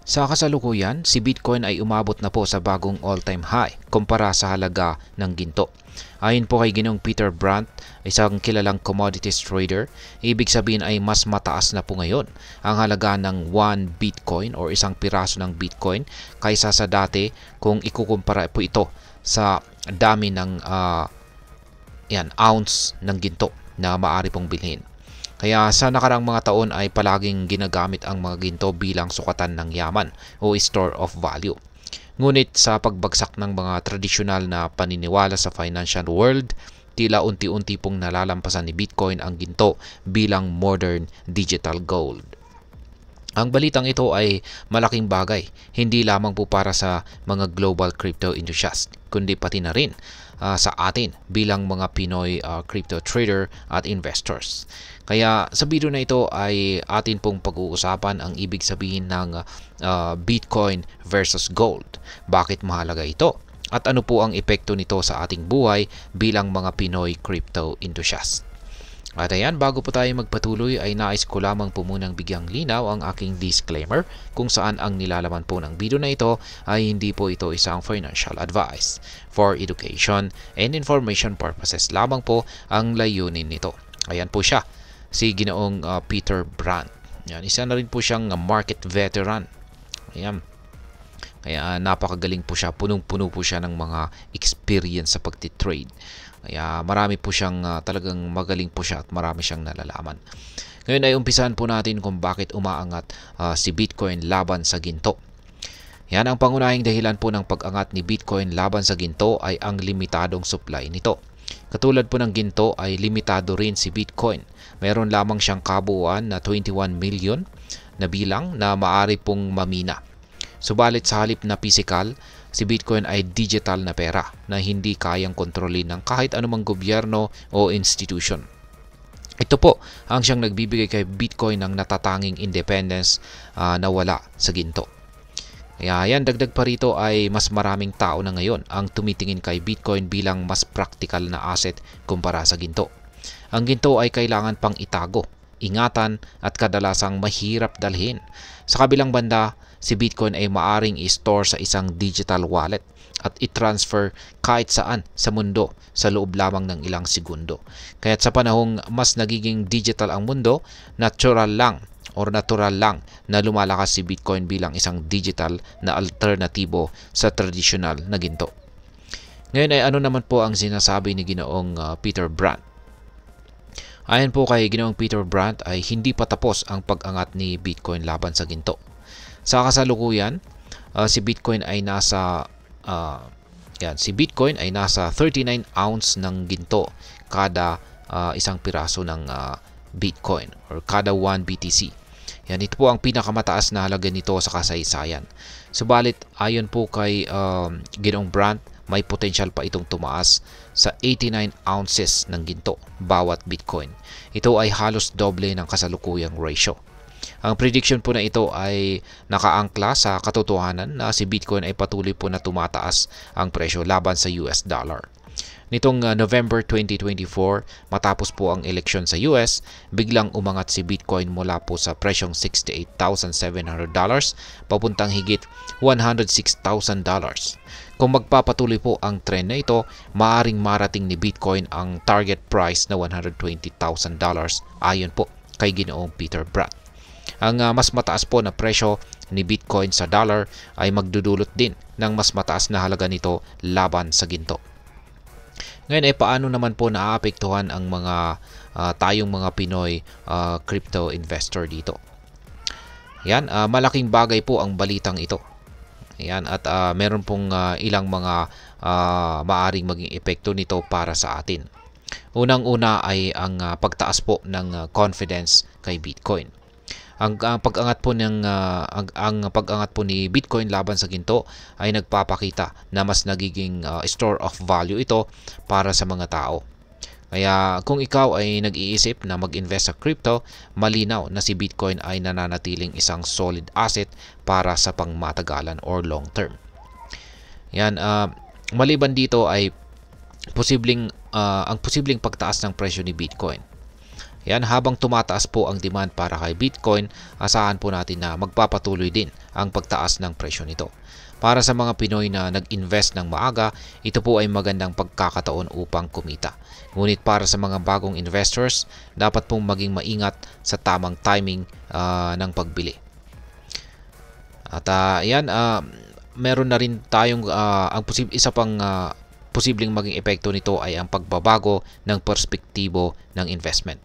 Sa kasalukuyan, si Bitcoin ay umabot na po sa bagong all-time high kumpara sa halaga ng ginto. Ayon po kay Ginoong Peter Brandt, isang kilalang commodities trader, ibig sabihin ay mas mataas na po ngayon ang halaga ng 1 Bitcoin o isang piraso ng Bitcoin kaysa sa dati kung ikukumpara po ito sa dami ng ounce ng ginto na maaari pong bilhin. Kaya sa nakarang mga taon ay palaging ginagamit ang mga ginto bilang sukatan ng yaman o store of value. Ngunit sa pagbagsak ng mga tradisyonal na paniniwala sa financial world, tila unti-unti pong nalalampasan ni Bitcoin ang ginto bilang modern digital gold. Ang balitang ito ay malaking bagay, hindi lamang po para sa mga global crypto enthusiasts, kundi pati na rin sa atin bilang mga Pinoy crypto trader at investors. Kaya sa video na ito ay atin pong pag-uusapan ang ibig sabihin ng Bitcoin versus gold. Bakit mahalaga ito? At ano po ang epekto nito sa ating buhay bilang mga Pinoy crypto enthusiasts? At ayan, bago po tayo magpatuloy ay nais ko lamang po munang bigyang linaw ang aking disclaimer kung saan ang nilalaman po ng video na ito ay hindi po ito isang financial advice. For education and information purposes lamang po ang layunin nito. Ayan po siya, si Ginoong Peter Brandt. Yan, isa na rin po siyang market veteran. Ayan. Kaya napakagaling po siya, punong-puno po siya ng mga experience sa pagtitrade. Kaya marami po siyang talagang magaling po siya at marami siyang nalalaman. Ngayon ay umpisahan po natin kung bakit umaangat si Bitcoin laban sa ginto. Yan, ang pangunahing dahilan po ng pag-angat ni Bitcoin laban sa ginto ay ang limitadong supply nito. Katulad po ng ginto ay limitado rin si Bitcoin. Mayroon lamang siyang kabuuan na 21 million na bilang na maaari pong mamina. Subalit sa halip na physical, si Bitcoin ay digital na pera na hindi kayang kontrolin ng kahit anumang gobyerno o institution. Ito po ang siyang nagbibigay kay Bitcoin ng natatanging independence na wala sa ginto. Kaya yan, dagdag pa rito ay mas maraming tao na ngayon ang tumitingin kay Bitcoin bilang mas practical na asset kumpara sa ginto. Ang ginto ay kailangan pang itago, ingatan at kadalasang mahirap dalhin. Sa kabilang banda, si Bitcoin ay maaring i-store sa isang digital wallet at i-transfer kahit saan sa mundo sa loob lamang ng ilang segundo. Kaya't sa panahong mas nagiging digital ang mundo, natural lang na lumalakas si Bitcoin bilang isang digital na alternatibo sa tradisyonal na ginto. Ngayon ay ano naman po ang sinasabi ni Ginoong Peter Brandt? Ayon po kay Ginoong Peter Brandt ay hindi pa tapos ang pag-angat ni Bitcoin laban sa ginto. Sa kasalukuyan, si Bitcoin ay nasa 39 ounce ng ginto kada isang piraso ng Bitcoin or kada 1 BTC. Yan, ito po ang pinakamataas na halaga nito sa kasaysayan. Subalit ayon po kay Ginoong Brandt, may potential pa itong tumaas sa 89 ounces ng ginto bawat Bitcoin. Ito ay halos doble ng kasalukuyang ratio. Ang prediction po na ito ay nakaangkla sa katotohanan na si Bitcoin ay patuloy po na tumataas ang presyo laban sa US dollar. Nitong November 2024, matapos po ang eleksyon sa US, biglang umangat si Bitcoin mula po sa presyong $68,700 papuntang higit $106,000. Kung magpapatuloy po ang trend na ito, maaring marating ni Bitcoin ang target price na $120,000 ayon po kay Ginoong Peter Brandt. Ang mas mataas po na presyo ni Bitcoin sa dollar ay magdudulot din ng mas mataas na halaga nito laban sa ginto. Ngayon ay paano naman po naaapektuhan ang mga tayong mga Pinoy crypto investor dito? Yan, malaking bagay po ang balitang ito. Yan, at meron pong ilang mga maaring maging epekto nito para sa atin. Unang-una ay ang pagtaas po ng confidence kay Bitcoin. Ang pag-angat po ni Bitcoin laban sa ginto ay nagpapakita na mas nagiging store of value ito para sa mga tao. Kaya kung ikaw ay nag-iisip na mag-invest sa crypto, malinaw na si Bitcoin ay nananatiling isang solid asset para sa pangmatagalan or long term. Yan, maliban dito ay ang posibleng pagtaas ng presyo ni Bitcoin. Yan, habang tumataas po ang demand para kay Bitcoin, asahan po natin na magpapatuloy din ang pagtaas ng presyo nito. Para sa mga Pinoy na nag-invest ng maaga, ito po ay magandang pagkakataon upang kumita. Ngunit para sa mga bagong investors, dapat pong maging maingat sa tamang timing ng pagbili. At meron na rin tayong isa pang posibleng maging epekto nito ay ang pagbabago ng perspektibo ng investment.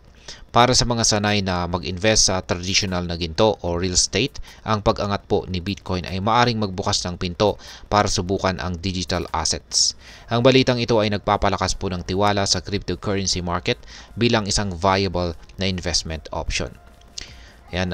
Para sa mga sanay na mag-invest sa traditional na ginto o real estate, ang pag-angat po ni Bitcoin ay maaring magbukas ng pinto para subukan ang digital assets. Ang balitang ito ay nagpapalakas po ng tiwala sa cryptocurrency market bilang isang viable na investment option. Yan,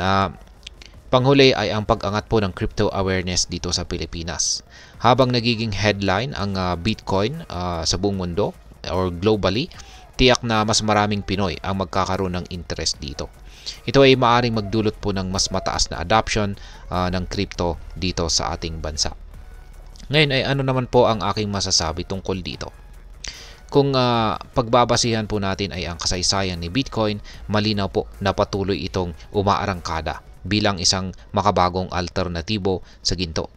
panghuli ay ang pag-angat po ng crypto awareness dito sa Pilipinas. Habang nagiging headline ang Bitcoin sa buong mundo or globally, tiyak na mas maraming Pinoy ang magkakaroon ng interest dito. Ito ay maaaring magdulot po ng mas mataas na adoption ng crypto dito sa ating bansa. Ngayon ay ano naman po ang aking masasabi tungkol dito? Kung pagbabasihan po natin ay ang kasaysayan ni Bitcoin, malinaw po na patuloy itong umaarangkada bilang isang makabagong alternatibo sa ginto.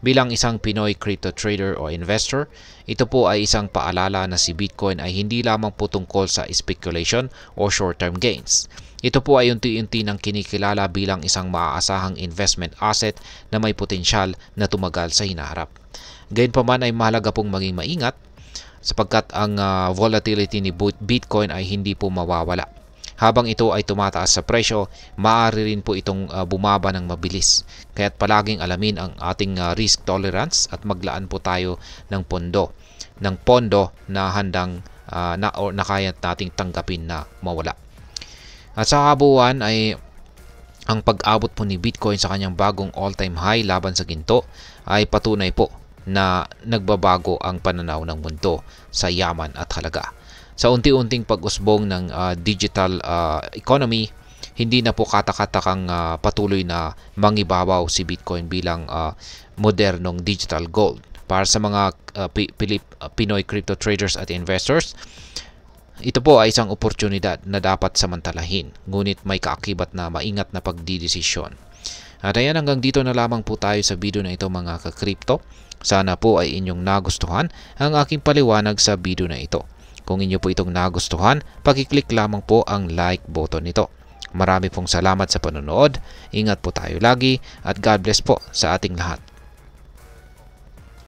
Bilang isang Pinoy crypto trader o investor, ito po ay isang paalala na si Bitcoin ay hindi lamang po tungkol sa speculation o short-term gains. Ito po ay unti-unti nang kinikilala bilang isang maaasahang investment asset na may potensyal na tumagal sa hinaharap. Gayunpaman ay mahalaga pong maging maingat sapagkat ang volatility ni Bitcoin ay hindi po mawawala. Habang ito ay tumataas sa presyo, maaari rin po itong bumaba ng mabilis. Kaya't palaging alamin ang ating risk tolerance at maglaan po tayo ng pondo na handang na kaya nating tanggapin na mawala. At sa kabuuan ay ang pag-abot po ni Bitcoin sa kanyang bagong all-time high laban sa ginto ay patunay po na nagbabago ang pananaw ng mundo sa yaman at halaga. Sa unti-unting pag-usbong ng digital economy, hindi na po katakatang patuloy na mangibabaw si Bitcoin bilang modernong digital gold. Para sa mga Pinoy crypto traders at investors, ito po ay isang oportunidad na dapat samantalahin, ngunit may kaakibat na maingat na pagdidesisyon. At ayan, hanggang dito na lamang po tayo sa video na ito mga ka-crypto. Sana po ay inyong nagustuhan ang aking paliwanag sa video na ito. Kung inyo po itong nagustuhan, pakiclick lamang po ang like button nito. Marami pong salamat sa panonood. Ingat po tayo lagi at God bless po sa ating lahat.